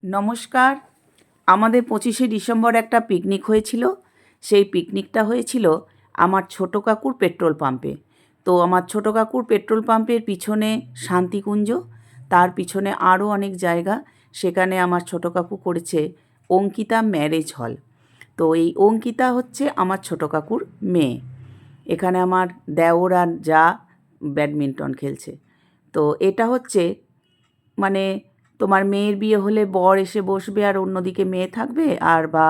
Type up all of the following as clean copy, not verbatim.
নমস্কার। আমাদের 25শে ডিসেম্বর একটা পিকনিক হয়েছিল। সেই পিকনিকটা হয়েছিল আমার ছোটো কাকুর পেট্রোল পাম্পে। তো আমার ছোটো কাকুর পেট্রোল পাম্পের পিছনে শান্তিকুঞ্জ, তার পিছনে আরও অনেক জায়গা। সেখানে আমার ছোটো কাকু করেছে অঙ্কিতা ম্যারেজ হল। তো এই অঙ্কিতা হচ্ছে আমার ছোটো কাকুর মেয়ে। এখানে আমার দেওর আর যা ব্যাডমিন্টন খেলছে। তো এটা হচ্ছে মানে তোমার মেয়ের বিয়ে হলে বর এসে বসবে আর অন্যদিকে মেয়ে থাকবে, আর বা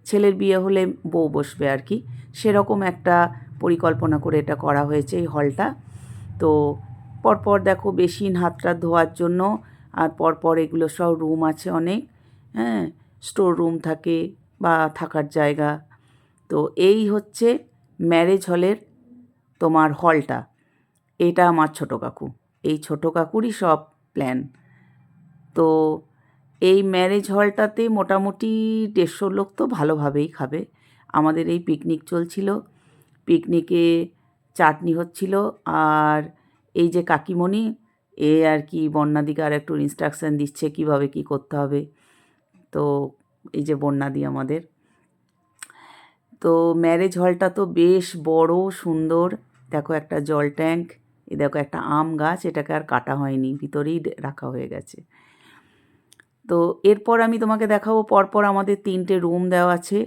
ছেলের বিয়ে হলে বউ বসবে আর কি, সেরকম একটা পরিকল্পনা করে এটা করা হয়েছে এই হলটা। তো পরপর দেখো বেসিন হাতটা ধোয়ার জন্য, আর পরপর এগুলো সব রুম আছে অনেক, হ্যাঁ, স্টোর রুম থাকে বা থাকার জায়গা। তো এই হচ্ছে ম্যারেজ হলের তোমার হলটা। এটা আমার ছোটো কাকু, এই ছোটো কাকুরই সব প্ল্যান। তো এই ম্যারেজ হলটাতে মোটামুটি 150 লোক তো ভালোভাবেই খাবে। আমাদের এই পিকনিক চলছিল, পিকনিকে চাটনি হচ্ছিল, আর এই যে কাকিমণি এ আর কি বন্যাদিকে আর একটু ইনস্ট্রাকশান দিচ্ছে কীভাবে কী করতে হবে। তো এই যে বন্যাদি আমাদের, তো ম্যারেজ হলটা তো বেশ বড় সুন্দর। দেখো একটা জল ট্যাঙ্ক, এ দেখো একটা আম গাছ, এটাকে আর কাটা হয়নি, ভিতরেই রাখা হয়ে গেছে। তো এরপর আমি তোমাকে দেখাবো পরপর আমাদের 3টে রুম দেওয়া আছে।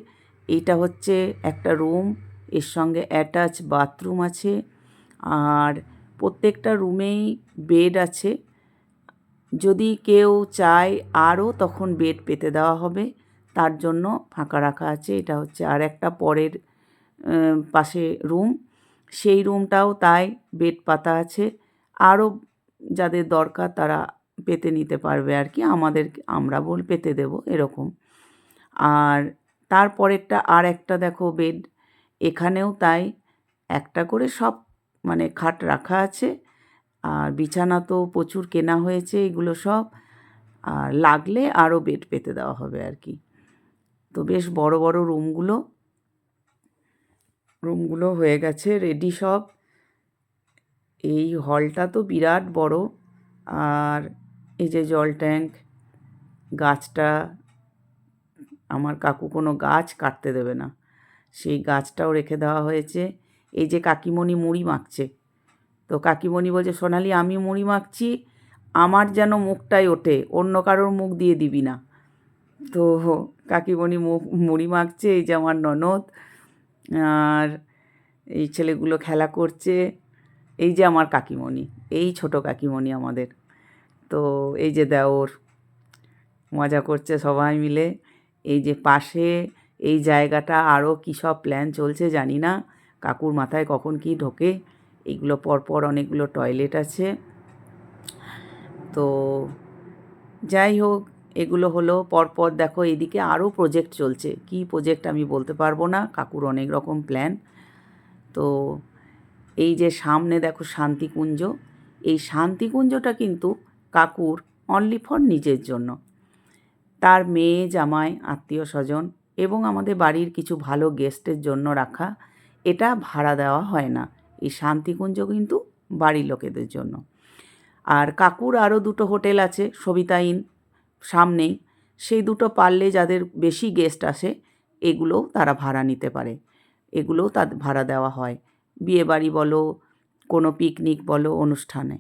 এইটা হচ্ছে একটা রুম, এর সঙ্গে অ্যাটাচ বাথরুম আছে, আর প্রত্যেকটা রুমেই বেড আছে। যদি কেউ চায় আরও তখন বেড পেতে দেওয়া হবে, তার জন্য ফাঁকা রাখা আছে। এটা হচ্ছে আর একটা পরের পাশে রুম, সেই রুমটাও তাই বেড পাতা আছে। আরও যাদের দরকার তারা পেতে নিতে পারবে আর কি, আমরা পেতে দেবো এরকম। আর তারপরেরটা আর একটা দেখো বেড, এখানেও তাই একটা করে সব মানে খাট রাখা আছে, আর বিছানা তো প্রচুর কেনা হয়েছে এগুলো সব, আর লাগলে আরও বেড পেতে দেওয়া হবে আর কি। তো বেশ বড় বড় রুমগুলো হয়ে গেছে রেডি সব। এই হলটা তো বিরাট বড়, আর এই যে জল ট্যাঙ্ক, গাছটা আমার কাকু কোনো গাছ কাটতে দেবে না, সেই গাছটাও রেখে দেওয়া হয়েছে। এই যে কাকিমণি মুড়ি মাখছে, তো কাকিমণি বলছে সোনালি আমি মুড়ি মাখছি, আমার যেন মুখটাই ওঠে, অন্য কারোর মুখ দিয়ে দিবি না। তো কাকিমণি মুড়ি মাখছে, এই যে আমার ননদ আর এই ছেলেগুলো খেলা করছে। এই যে আমার কাকিমণি, এই ছোট কাকিমণি আমাদের। তো এই যে দেওর মজা করছে সবাই মিলে। এই যে পাশে এই জায়গাটা আরও কী সব প্ল্যান চলছে জানি না, কাকুর মাথায় কখন কি ঢোকে। এইগুলো পরপর অনেকগুলো টয়লেট আছে। তো যাই হোক, এগুলো হলো পরপর। দেখো এইদিকে আরও প্রজেক্ট চলছে, কি প্রজেক্ট আমি বলতে পারবো না, কাকুর অনেক রকম প্ল্যান। তো এই যে সামনে দেখো শান্তিকুঞ্জ, এই শান্তিকুঞ্জটা কিন্তু কাকুর অনলি ফর নিজের জন্য, তার মেয়ে জামাই আত্মীয় স্বজন এবং আমাদের বাড়ির কিছু ভালো গেস্টের জন্য রাখা। এটা ভাড়া দেওয়া হয় না, এই শান্তিকুঞ্জ কিন্তু বাড়ির লোকেদের জন্য। আর কাকুর আরও 2টো হোটেল আছে সবিতা ইন সামনেই, সেই 2টো পারলে যাদের বেশি গেস্ট আসে এগুলোও তারা ভাড়া নিতে পারে, এগুলোও তাদের ভাড়া দেওয়া হয়, বিয়েবাড়ি বলো, কোনো পিকনিক বলো, অনুষ্ঠানে।